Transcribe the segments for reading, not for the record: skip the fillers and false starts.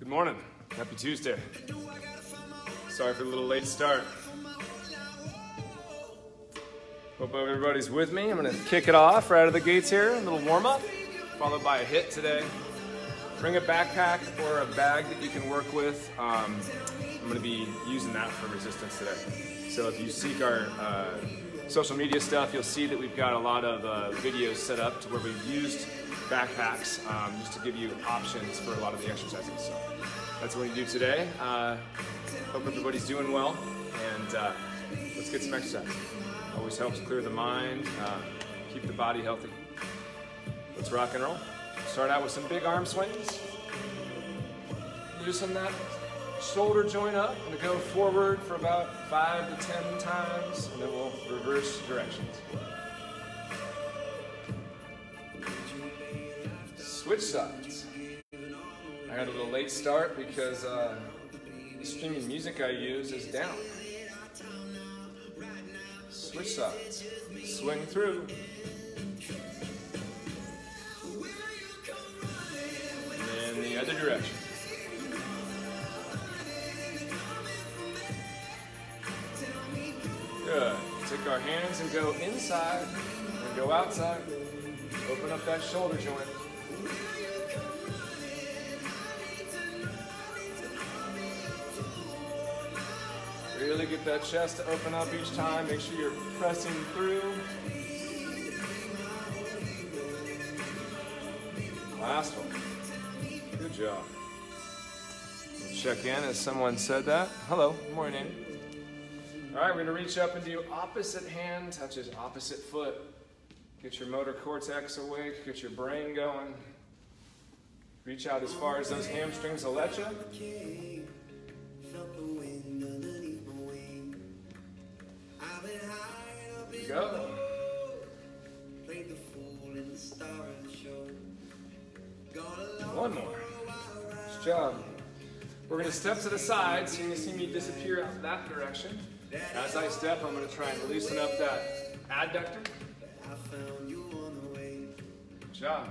Good morning. Happy Tuesday. Sorry for the little late start. Hope everybody's with me. I'm going to kick it off right out of the gates here. A little warm-up, followed by a HIIT today. Bring a backpack or a bag that you can work with. I'm going to be using that for resistance today. So if you seek our social media stuff, you'll see that we've got a lot of videos set up to where we've used backpacks just to give you options for a lot of the exercises. So that's what we do today. Hope everybody's doing well, and let's get some exercise. Always helps clear the mind, keep the body healthy. Let's rock and roll. Start out with some big arm swings. Loosen that shoulder joint up and go forward for about 5 to 10 times, and then we'll reverse directions. Switch sides. I had a little late start because the streaming music I use is down. Switch sides. Swing through. And the other direction. Good. Take our hands and go inside and go outside. Open up that shoulder joint. Really get that chest to open up each time. Make sure you're pressing through. Last one. Good job. Check in as someone said that. Hello, morning. All right, we're gonna reach up and do opposite hand touches opposite foot. Get your motor cortex awake, get your brain going. Reach out as far as those hamstrings will let you. Go. One more. Nice job. We're going to step to the side, so you're going to see me disappear out that direction. As I step, I'm going to try and loosen up that adductor. Good job.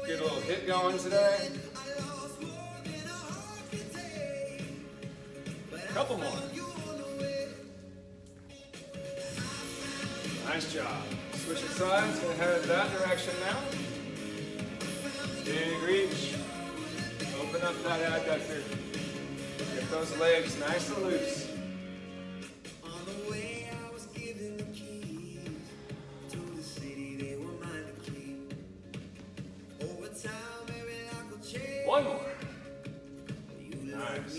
Get a little HIIT going today. Couple more. Nice job. Switching sides, gonna head that direction now. Big reach. Open up that adductor. Get those legs nice and loose. One more. Nice.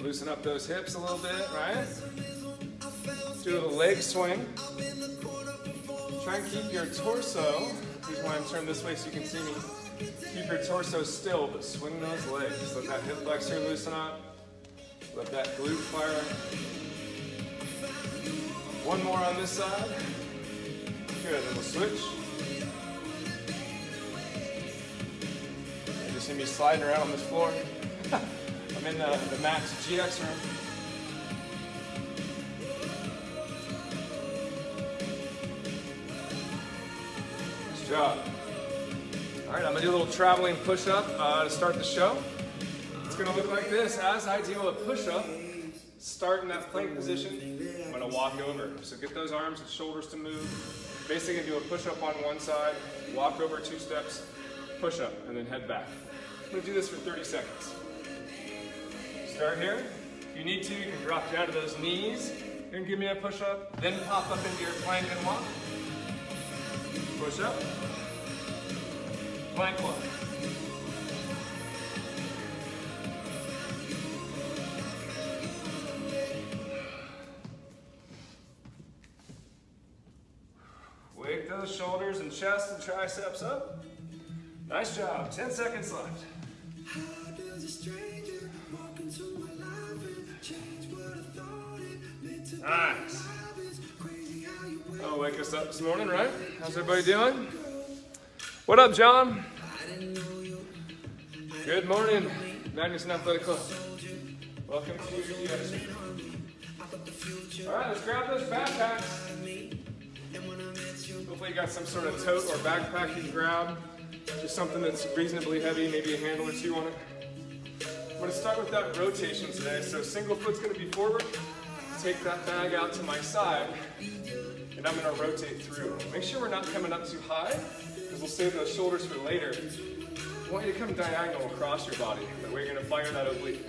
Loosen up those hips a little bit, right? Do a little leg swing. Try and keep your torso, here's why I'm turned this way so you can see me. Keep your torso still, but swing those legs. Let that hip flexor loosen up. Let that glute fire. One more on this side. Good, then we'll switch. You just see me sliding around on this floor. I'm in the Max GX room. Nice job. All right, I'm gonna do a little traveling push-up to start the show. It's gonna look like this. As I do a push-up, start in that plank position, I'm gonna walk over. So get those arms and shoulders to move. Basically do a push-up on one side, walk over 2 steps, push-up, and then head back. I'm gonna do this for 30 seconds. Start here. If you need to, you can drop down to those knees and give me a push-up, then pop up into your plank and walk. Push up. Plank walk. Wake those shoulders and chest and triceps up. Nice job. 10 seconds left. Nice. That'll wake us up this morning, right? How's everybody doing? What up, John? Good morning, Magnuson Athletic Club. Welcome to your US. All right, let's grab those backpacks. Hopefully you got some sort of tote or backpack you can grab. Just something that's reasonably heavy, maybe a handle or two on it. I'm going to start with that rotation today. So single foot's going to be forward. Take that bag out to my side, and I'm going to rotate through. Make sure we're not coming up too high, because we'll save those shoulders for later. I want you to come diagonal across your body. That way you're going to fire that oblique.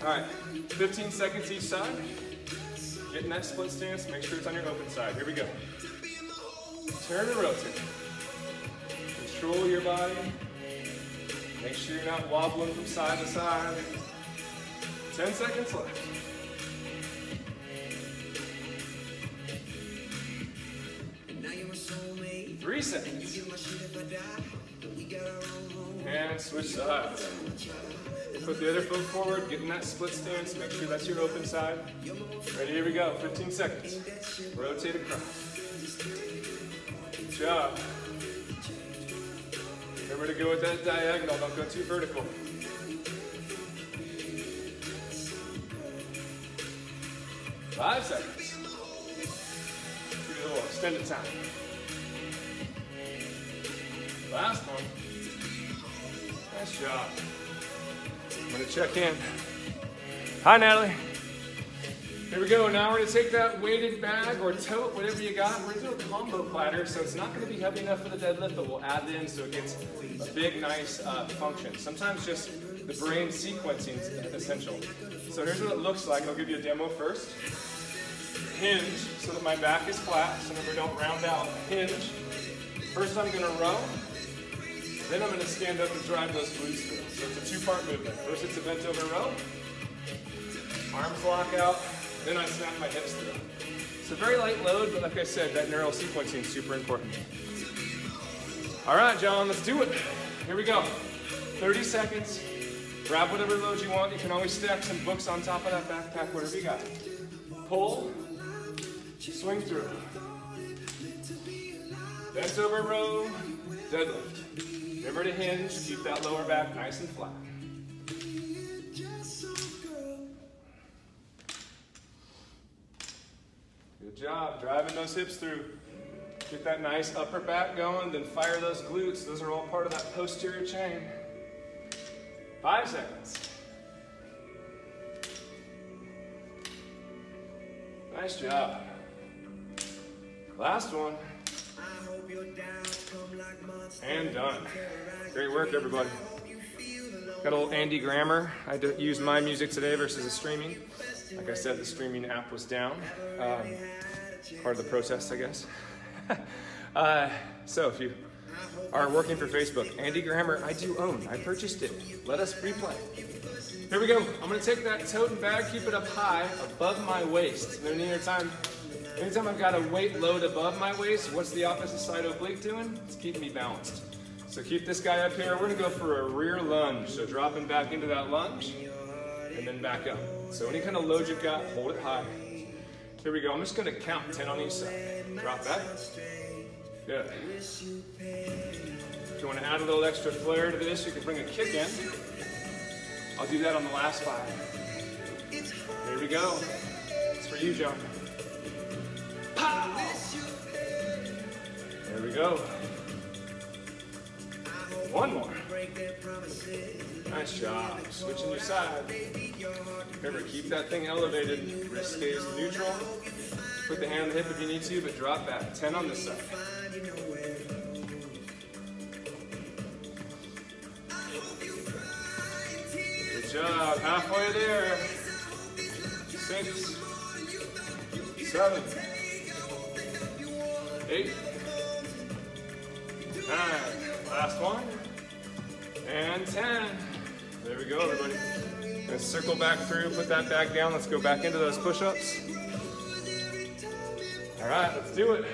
All right, 15 seconds each side. Get in that split stance. Make sure it's on your open side. Here we go. Turn and rotate. Control your body. Make sure you're not wobbling from side to side. 10 seconds left. 3 seconds. And switch sides. Put the other foot forward, get in that split stance, make sure that's your open side. Ready, here we go, 15 seconds. Rotate across. Good job. Remember to go with that diagonal, don't go too vertical. Five seconds. Give it a little extended time. Last one. Nice job. I'm going to check in. Hi, Natalie. Here we go. Now we're going to take that weighted bag or tote, whatever you got. We're going to do a combo platter, so it's not going to be heavy enough for the deadlift, but we'll add it in so it gets a big, nice function. Sometimes just the brain sequencing is essential. So here's what it looks like. I'll give you a demo first. Hinge so that my back is flat, so that we don't round out. Hinge. First I'm going to row. Then I'm going to stand up and drive those glutes through. So it's a two-part movement. First it's a bent over row. Arms lock out. Then I snap my hips through. It's a very light load, but like I said, that neural sequencing is super important. All right, John, let's do it. Here we go. 30 seconds. Grab whatever load you want. You can always stack some books on top of that backpack, whatever you got. Pull. Swing through. Bent over row. Deadlift. Remember to hinge, keep that lower back nice and flat. Good job, driving those hips through. Get that nice upper back going, then fire those glutes. Those are all part of that posterior chain. 5 seconds. Nice job. Last one. And done. Great work, everybody. Got a little Andy Grammer. I had to use my music today versus the streaming. Like I said, the streaming app was down. Part of the protest, I guess. So if you are working for Facebook, Andy Grammer, I do own. I purchased it. Let us replay. Here we go. I'm going to take that tote and bag, keep it up high, above my waist. Anytime I've got a weight load above my waist, what's the opposite side oblique doing? It's keeping me balanced. So keep this guy up here. We're going to go for a rear lunge. So dropping back into that lunge and then back up. So any kind of load you've got, hold it high. Here we go. I'm just going to count 10 on each side. Drop back. Good. If you want to add a little extra flair to this, you can bring a kick in. I'll do that on the last 5. Here we go. It's for you, John. Pow! There we go. One more. Nice job. Switching your side. Remember, keep that thing elevated. Wrist stays neutral. Put the hand on the hip if you need to, but drop back. 10 on this side. Good job. Halfway there. 6, 7, 8, 9. Last one. And 10. There we go, everybody. Gonna circle back through, put that back down. Let's go back into those push-ups. All right, let's do it.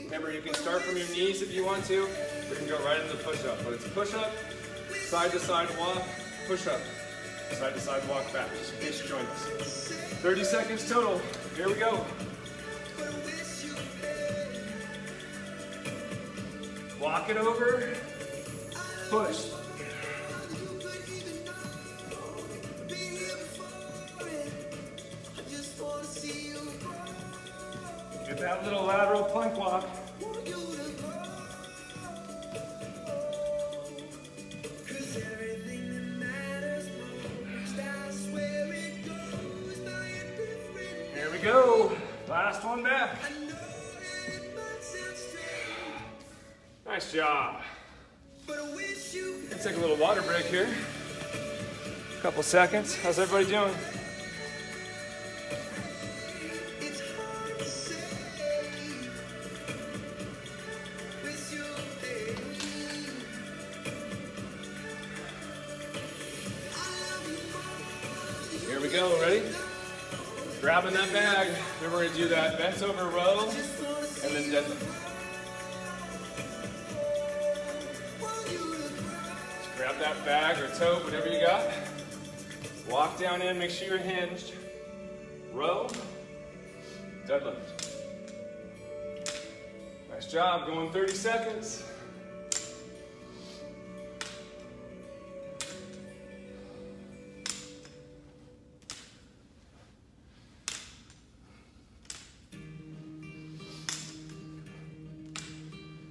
Remember, you can start from your knees if you want to. We can go right into the push-up. But it's push-up, side-to-side walk, push-up, side-to-side walk back, just in case you joined us. 30 seconds total. Here we go. Walk it over, push. Get that little lateral plank walk. Here we go. Last one back. Nice job. Let's take a little water break here. A couple seconds. How's everybody doing? Here we go, ready? Grabbing that bag. Then we're gonna do that bent over row and then deadlift. Just grab that bag or tote, whatever you got. Walk down in, make sure you're hinged. Row, deadlift. Nice job, going 30 seconds.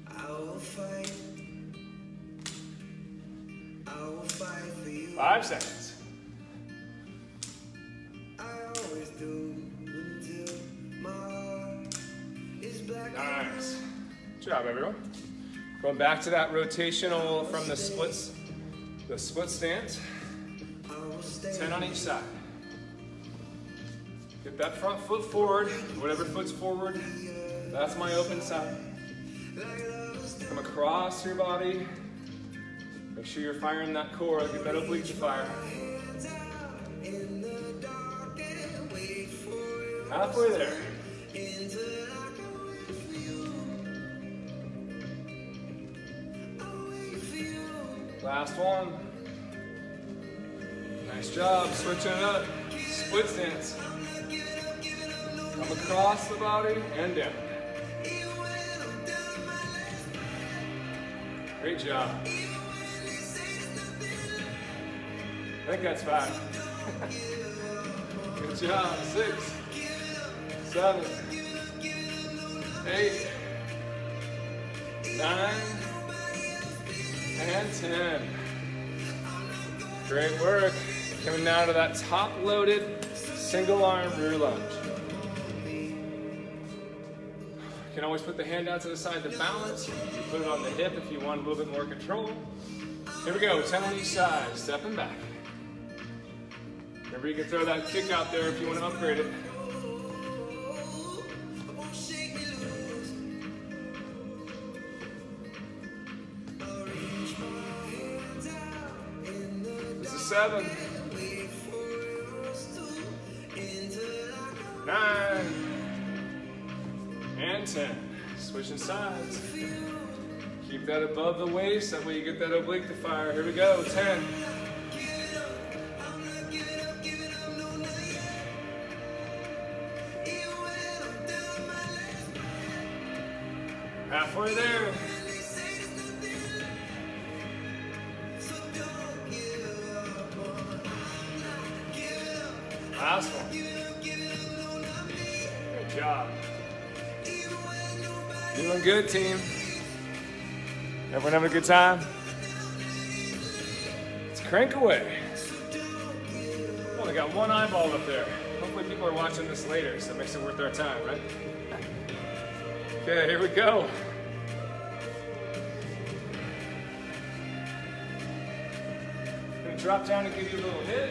I will fight for you. 5 seconds. I always do until my heart is black. Nice. Good job, everyone. Going back to that rotational from the split stance. 10 on each side. Get that front foot forward. Whatever foot's forward, that's my open side. Come across your body. Make sure you're firing that core. Get that oblique to fire. Halfway there. Last one. Nice job. Switching it up. Split stance. Come across the body and down. Great job. I think that's 5. Good job. 6, 7, 8, 9, and 10. Great work. Coming down to that top loaded single arm rear lunge. You can always put the hand out to the side to balance. You can put it on the hip if you want a little bit more control. Here we go, 10 on each side, stepping back. Remember, you can throw that kick out there if you want to upgrade it. This is 7, 9, and 10. Switching sides. Keep that above the waist, that way you get that oblique to fire. Here we go, 10. Halfway there. Last one. Good job. Doing good, team. Everyone having a good time? Let's crank away. Only got one eyeball up there. Hopefully people are watching this later, so it makes it worth our time, right? Okay, here we go. Gonna drop down and give you a little hit.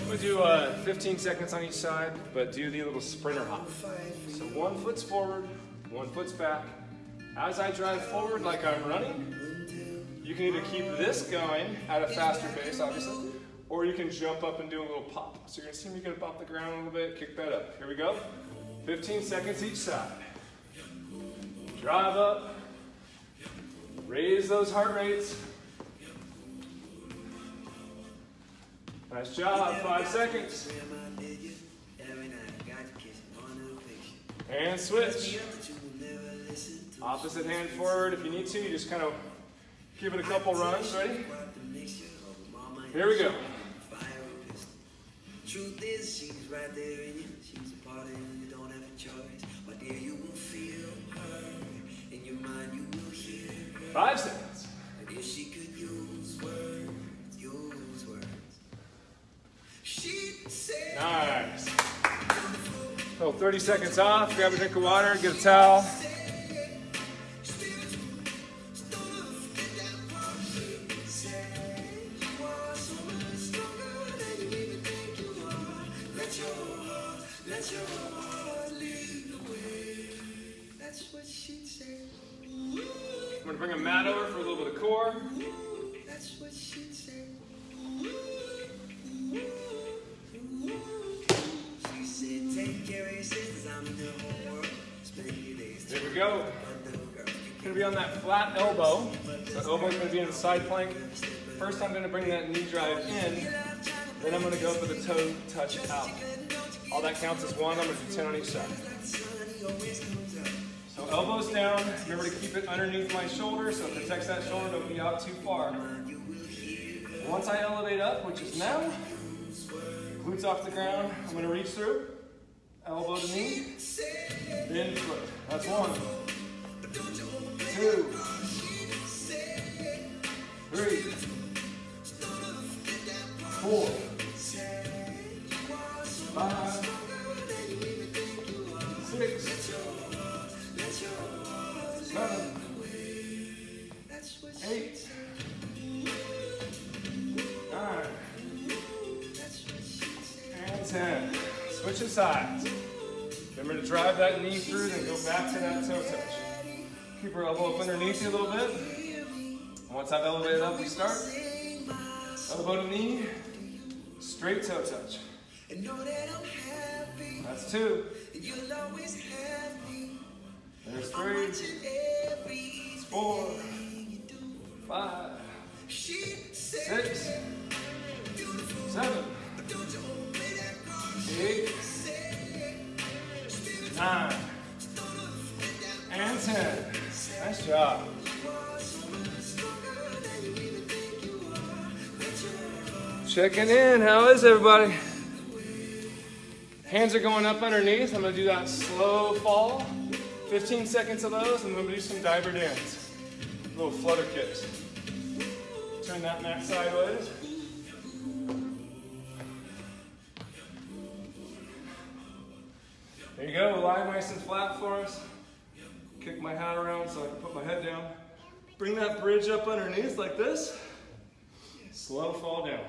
We'll do 15 seconds on each side, but do the little sprinter hop. So 1 foot's forward, 1 foot's back. As I drive forward like I'm running, you can either keep this going at a faster pace, obviously, or you can jump up and do a little pop. So you're gonna see me gonna pop the ground a little bit, kick that up. Here we go. 15 seconds each side. Drive up, raise those heart rates. Nice job, 5 seconds. And switch. Opposite hand forward if you need to. You just kind of give it a couple runs. Ready? Here we go. Truth is, she's right there in you. She's a part of you. You don't have a choice. My dear, you will feel her. In your mind, you will hear her. 5 seconds. And if she could use words, she'd say. Nice. So 30 seconds off. Grab a drink of water. Get a towel. Let your heart lead the way. That's what she'd say. I'm going to bring a mat over for a little bit of core. That's what she'd say. She said, take care of your sisters. I'm in the whole world. Spend your days. There we go. Going to be on that flat elbow. So elbow's going to be in the side plank. First, I'm going to bring that knee drive in. Then I'm going to go for the toe touch out. All that counts as one. I'm going to do 10 on each side. So elbows down. Remember to keep it underneath my shoulder so it protects that shoulder. Don't be out too far. Once I elevate up, which is now, glutes off the ground, I'm going to reach through. Elbow to knee. Then foot. That's 1, 2, 3, 4, 5, 6, 7, 8, 9, and 10. Switching sides. Remember to drive that knee through, then go back to that toe touch. Keep your elbow up underneath you a little bit. Once I've elevated up, we start. Elbow to knee, straight toe touch. That's 2. There's 3. It's 4, 5, 6, 7, 8, 9, and 10. Nice job. Checking in. How is everybody? Hands are going up underneath. I'm going to do that slow fall. 15 seconds of those, and then we'll do some diver dance. Little flutter kicks. Turn that mat sideways. There you go. Lie nice and flat for us. Kick my hat around so I can put my head down. Bring that bridge up underneath like this. Slow fall down.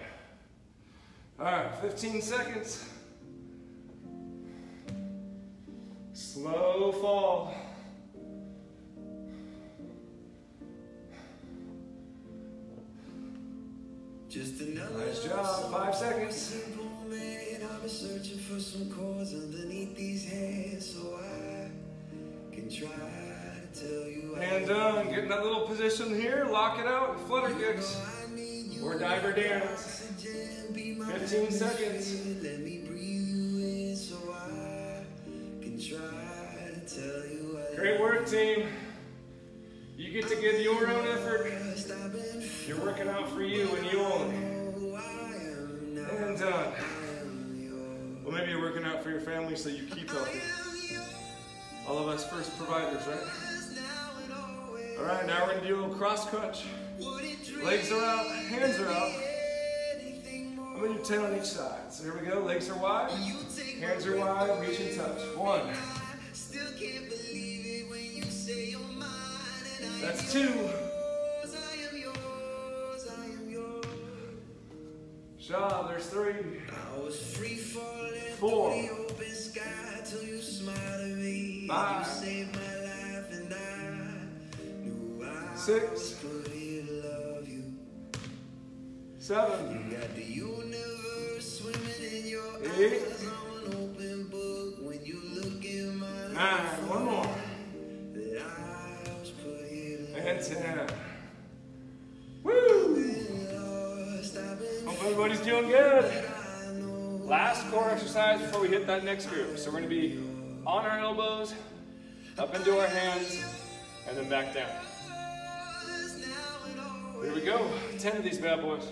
All right, 15 seconds. Slow fall. Just another nice job. 5 seconds. Simple man, I've been searching for some chords underneath these hands so I can try to tell you. And done. Get in that little position here. Lock it out. Flutter kicks. Or diver dance. 15 seconds. Let me breathe you in so I can try to tell you. Great work, team. You get to give your own effort. You're working out for you and you only. And done. Well, maybe you're working out for your family so you keep healthy. All of us first providers, right? All right, now we're going to do a little cross crunch. Legs are out, hands are out. I'm going to do 10 on each side. So here we go. Legs are wide, hands are wide, reach and touch. 1. That's 2. Job, there's 3. 4. 5. 6. 7. 8. 9. One more. And 10. Woo! Hope everybody's doing good. Last core exercise before we hit that next group. So we're going to be on our elbows, up into our hands, and then back down. Here we go. 10 of these bad boys.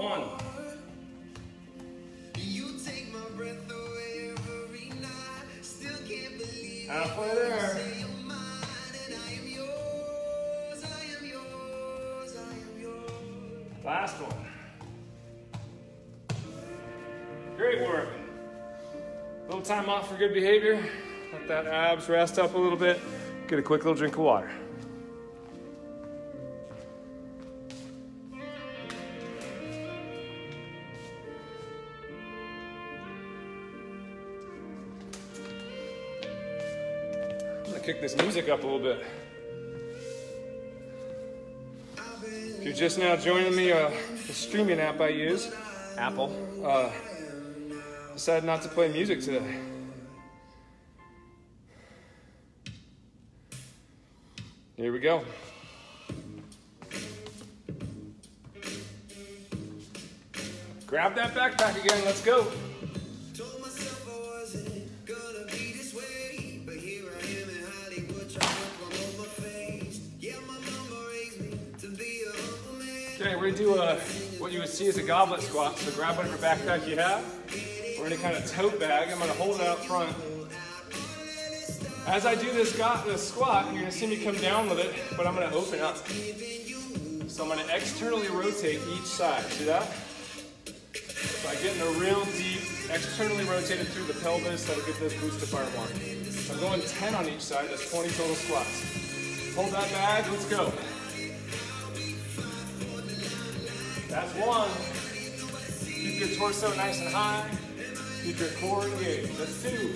1. You take my breath away every night. Still can't believe Halfway there. say you're mine and I am yours. I am yours. I am yours. Last one. Great work. A little time off for good behavior. Let that abs rest up a little bit. Get a quick little drink of water. I'm gonna kick this music up a little bit. If you're just now joining me, the streaming app I use, Apple, decided not to play music today. Here we go. Grab that backpack again, let's go. Told myself I wasn't gonna be this way, but here I am in Hollywood trying to come on my face. Yeah, my mama raised me to be a humble man. Okay, we're gonna do what you would see as a goblet squat. So grab whatever backpack you have, or any kind of tote bag. I'm gonna hold it out front. As I do this squat, you're gonna see me come down with it, but I'm gonna open up. So I'm gonna externally rotate each side. See that? By getting a real deep, externally rotated through the pelvis, that'll get those glutes to fire more. So I'm going 10 on each side, that's 20 total squats. Hold that bag, let's go. That's 1. Keep your torso nice and high. Keep your core engaged. That's 2.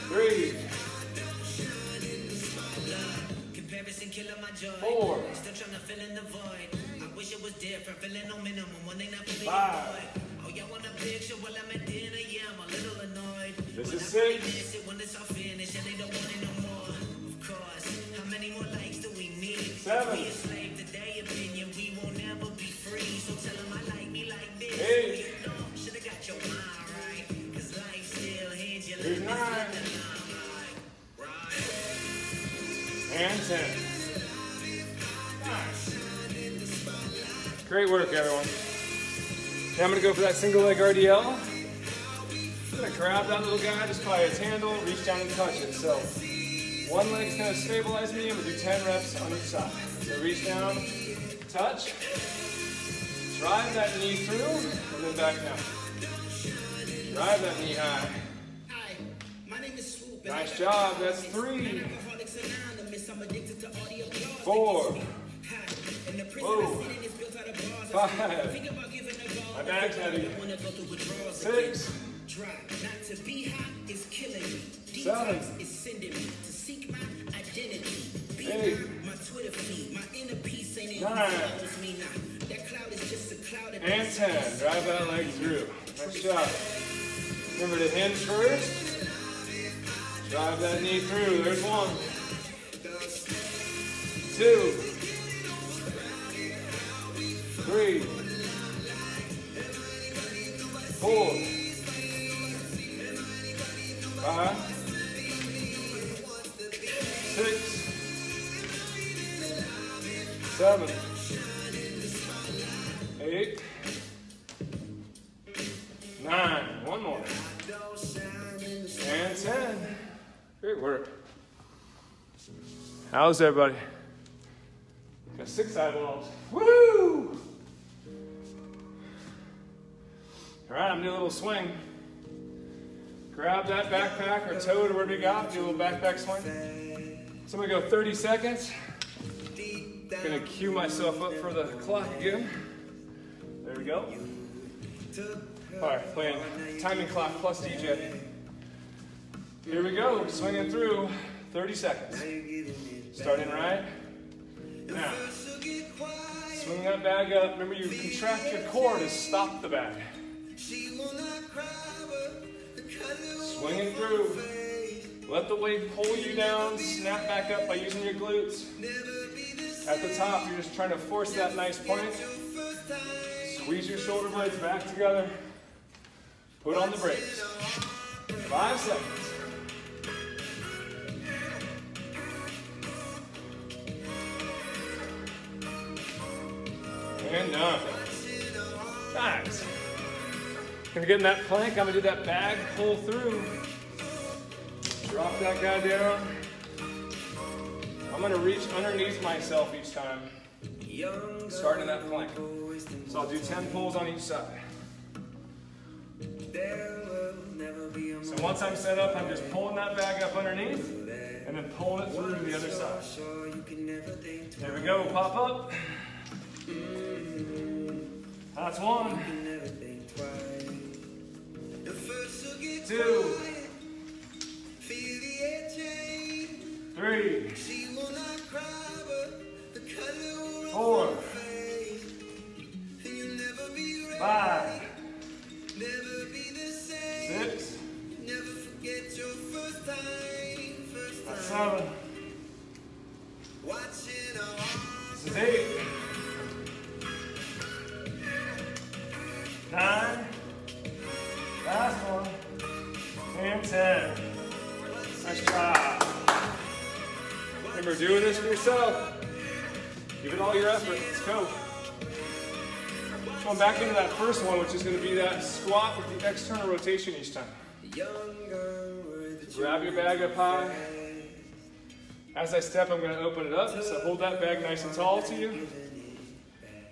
3. 4. 5. This is 6. 7. 8. Here's 9. And 10. Nice. Great work, everyone. Now I'm going to go for that single leg RDL. I'm going to grab that little guy, just by its handle, reach down and touch it. So one leg's going to stabilize me. I'm going to do 10 reps on each side. So reach down, touch, drive that knee through, and then back down. Drive that knee high. Nice job, that's 3. 4. Whoa. 5. My bag's heavy. 6. 7. 8. 9. And 10. Drive that leg through. Nice job. Remember to hinge first. Drive that knee through. There's 1. 2. 3. 4. 5. 6. 7. 8. 9. One more. And 10. Great work. How's everybody? Got 6 eyeballs. Woo! All right, I'm gonna do a little swing. Grab that backpack or tote or whatever you got. Do a little backpack swing. So I'm gonna go 30 seconds. Gonna cue myself up for the clock again. There we go. All right, playing timing clock plus DJ. Here we go, swinging through 30 seconds. Starting right now. Swing that bag up. Remember, you contract your core to stop the bag. Swing it through. Let the weight pull you down. Snap back up by using your glutes. At the top, you're just trying to force that nice plank. Squeeze your shoulder blades back together. Put on the brakes. 5 seconds. And done. Nice. Gonna get in that plank. I'm gonna do that bag pull through. Drop that guy down. I'm gonna reach underneath myself each time. Starting in that plank. So I'll do 10 pulls on each side. So once I'm set up, I'm just pulling that bag up underneath and then pulling it through to the other side. There we go, pop up. That's 1. 2. 3. 4. 5. 6. That's 7. This is 8. 9. Last one. And 10. Nice job. Remember, doing this for yourself. Give it all your effort. Let's go. Going back into that first one, which is going to be that squat with the external rotation each time. Grab your bag up high. As I step, I'm going to open it up. So hold that bag nice and tall to you.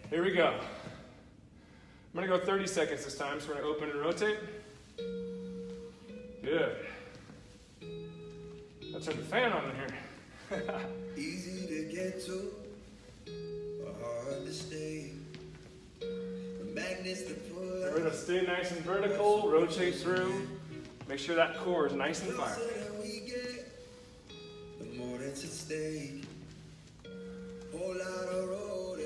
Here we go. I'm going to go 30 seconds this time, so we're going to open and rotate. Good. Let's turn the fan on in here. Easy to get to, but hard to stay. Magnets to pull We're going to stay nice and vertical, rotate through. Make sure that core is nice and fired. The more that's at stake. Whole lot of road,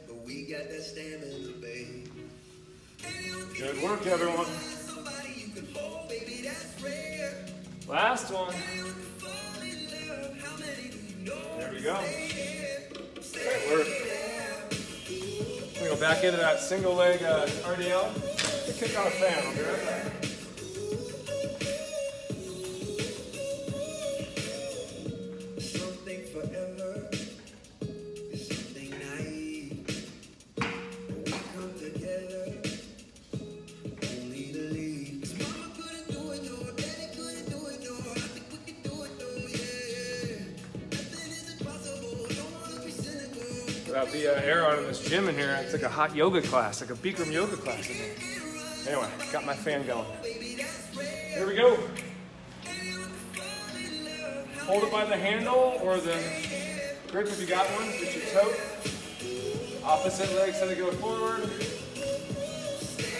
but we got that stamina, babe. Good work, everyone. Last one. There we go. Great work. We're going to go back into that single leg RDL. Kick on a fan. I'll be right back. Something forever is something naive. When we come together, only to leave. 'Cause mama couldn't do it, no, daddy couldn't do it, no. I think we can do it, though, yeah. Nothing is impossible, don't wanna be cynical. Without the air on in this gym in here, it's like a hot yoga class, like a Bikram yoga class in here. Anyway, got my fan going. Here we go. Hold it by the handle or the grip if you got one. Get your toe. Opposite leg so they go forward.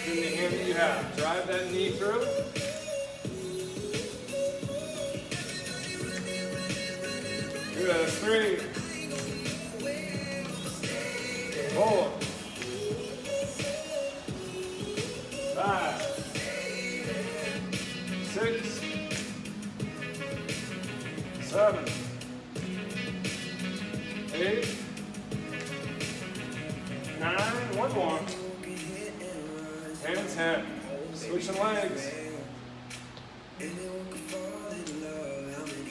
Give me the hand that you have. Drive that knee through. Good. 3. 4. 5. 6. 7. 8. 9. One more. And 10. Switching legs.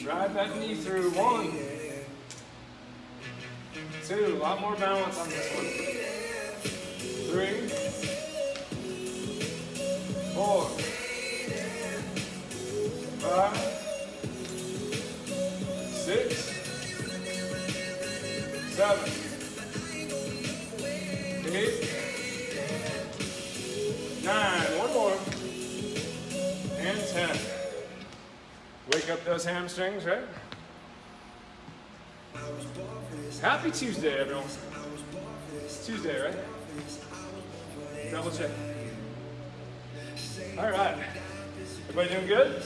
Drive that knee through. 1. 2. A lot more balance on this one. 3. 4. 5. 6. 7. 8. 9. One more. And 10. Wake up those hamstrings, right? Happy Tuesday, everyone. It's Tuesday, right? Double check. All right. Everybody doing good?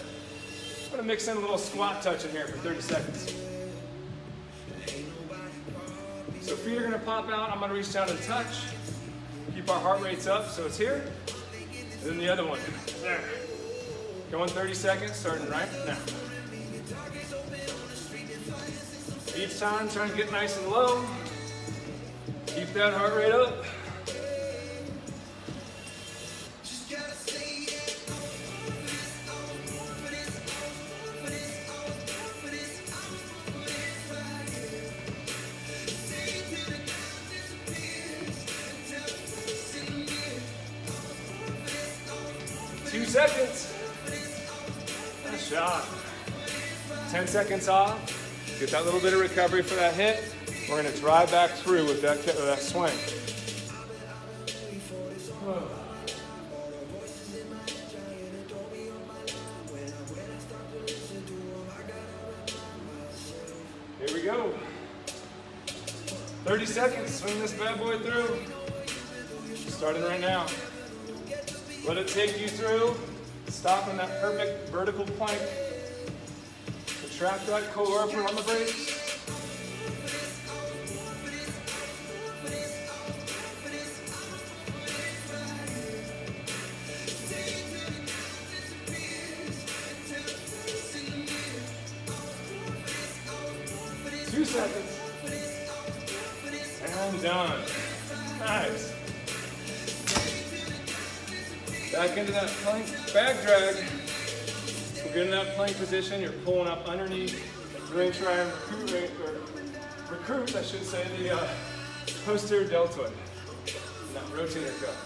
I'm going to mix in a little squat touch in here for 30 seconds. So feet are going to pop out. I'm going to reach down and touch. Keep our heart rates up so it's here. And then the other one. There. Going 30 seconds, starting right now. Each time, trying to get nice and low. Keep that heart rate up. 2 seconds. Nice shot. 10 seconds off. Get that little bit of recovery for that hit. We're going to drive back through with that swing. Here we go. 30 seconds, swing this bad boy through. Starting right now. Let it take you through. Stop in that perfect vertical plank. Contract that core, put on the brakes. Two seconds. And done. Nice. Back into that plank back drag. So get in that plank position, you're pulling up underneath. Really try and recruit, I should say, the posterior deltoid. And that rotator cuff.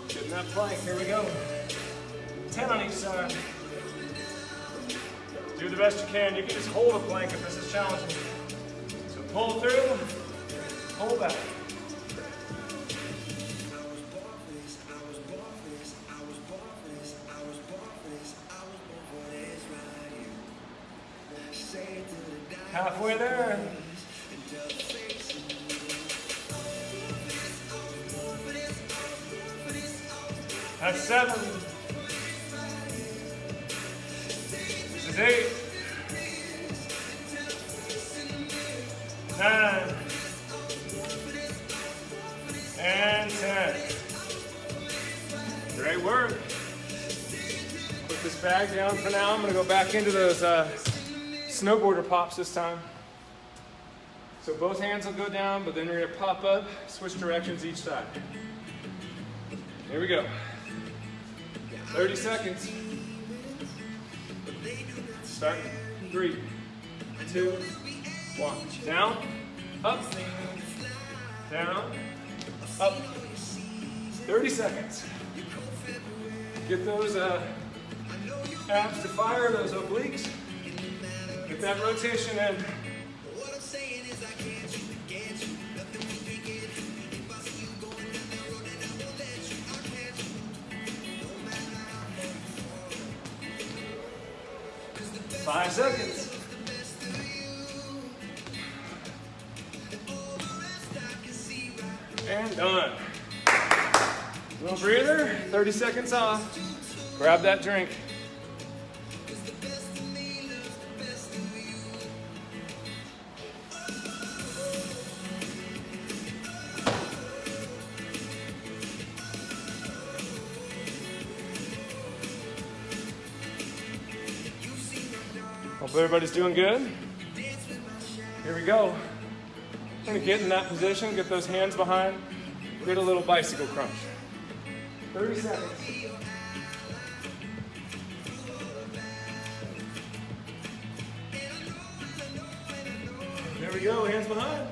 Get in that plank, here we go. 10 on each side. Do the best you can. You can just hold a plank if this is challenging. So pull through, pull back. Halfway there. That's 7. This is 8. 9. And 10. Great work. Put this bag down for now. I'm going to go back into those snowboarder pops this time. So both hands will go down, but then you're going to pop up, switch directions each side. Here we go. 30 seconds. Start. 3, 2, 1. Down, up, down, up. 30 seconds. Get those abs to fire, those obliques. Get that rotation in. 5 seconds. And done. Little breather, 30 seconds off. Grab that drink. Hope everybody's doing good. Here we go. I'm gonna get in that position, get those hands behind, get a little bicycle crunch. 30 seconds. There we go, hands behind.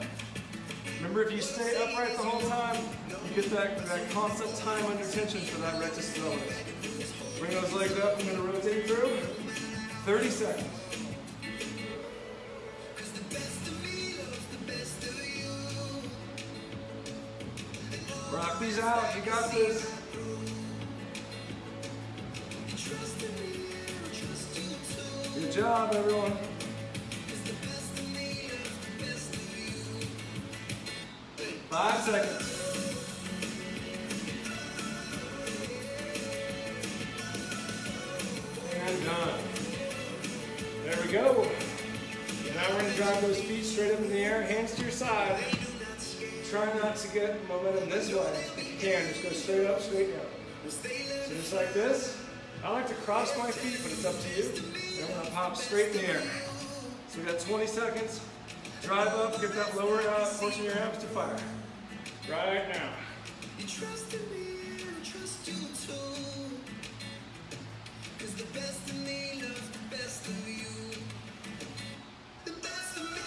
Remember, if you stay upright the whole time, you get that constant time under tension for that rectus abdominis. Bring those legs up, I'm gonna rotate through. 30 seconds. Rock these out, you got this. Good job, everyone. Five seconds. And done. There we go. Now we're going to drive those feet straight up in the air, hands to your side. Try not to get momentum this way. If you can, just go straight up, straight down. So just like this. I like to cross my feet, but it's up to you. And I'm going to pop straight in the air. So we got 20 seconds. Drive up, get that lower portion of your abs to fire. Right now. You trust in me, I trust you too. 'Cause the best of me loves the best of you. The best of me.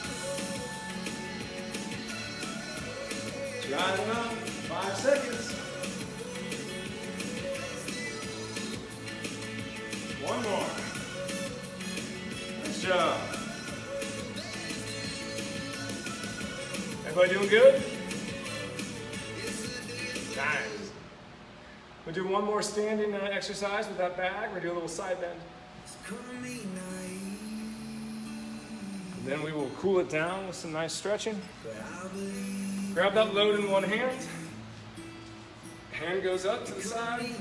Driving up, 5 seconds. job. Everybody doing good? Nice. We'll do one more standing exercise with that bag. We'll do a little side bend. And then we will cool it down with some nice stretching. Grab that load in one hand. Hand goes up to the side.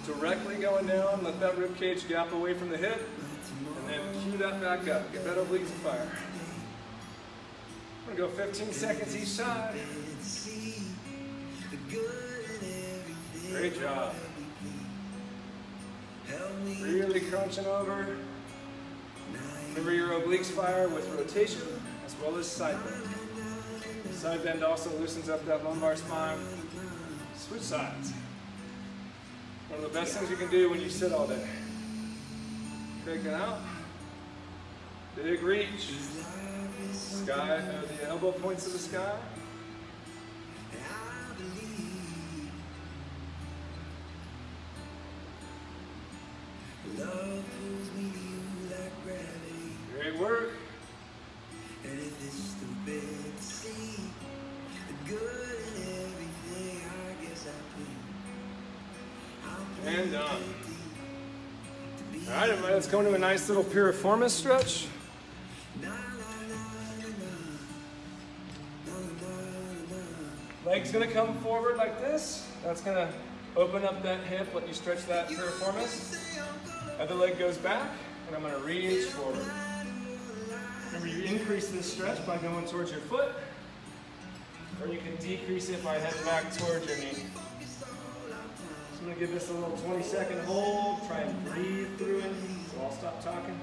Directly going down. Let that rib cage gap away from the hip. And then cue that back up. Get that obliques afire. We're going to go 15 seconds each side. Great job. Really crunching over. Remember your obliques fire with rotation as well as side bend. Side bend also loosens up that lumbar spine. Switch sides. One of the best things you can do when you sit all day. Take it out. Big reach. Sky, the elbow points to the sky. Great work. And done. All right, everybody, let's go into a nice little piriformis stretch. Leg's gonna come forward like this. That's gonna open up that hip, let you stretch that piriformis. Other leg goes back, and I'm gonna reach forward. Remember, you increase this stretch by going towards your foot, or you can decrease it by heading back towards your knee. So I'm gonna give this a little 20-second hold, try and breathe through it, so I'll stop talking.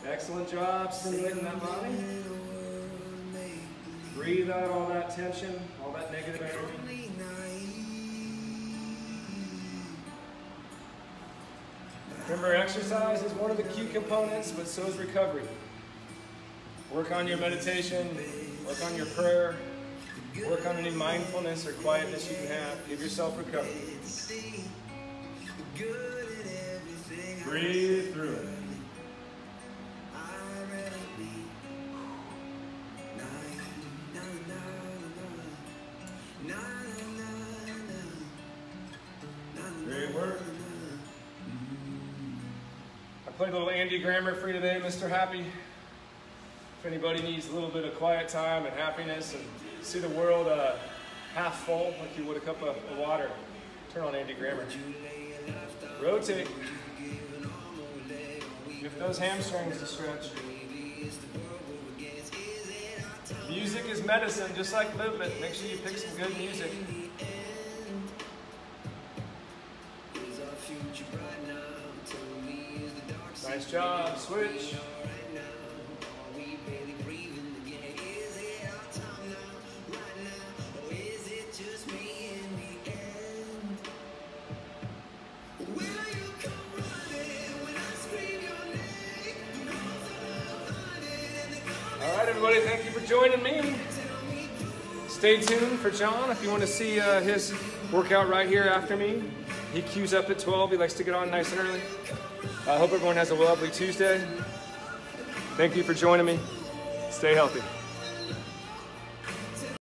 Excellent job stimulating that body. Breathe out all that tension, all that negative energy. Remember, exercise is one of the key components, but so is recovery. Work on your meditation, work on your prayer, work on any mindfulness or quietness you can have. Give yourself recovery. Breathe through it. Great work. I played a little Andy Grammer for you today, Mr. Happy. If anybody needs a little bit of quiet time and happiness and see the world half full like you would a cup of water, turn on Andy Grammer. Rotate. Give those hamstrings a stretch. Music is medicine, just like movement. Make sure you pick some good music. Nice job. Switch. All right, everybody, thank you for joining me. Stay tuned for John if you want to see his workout right here after me. He cues up at 12. He likes to get on nice and early. I hope everyone has a lovely Tuesday. Thank you for joining me. Stay healthy.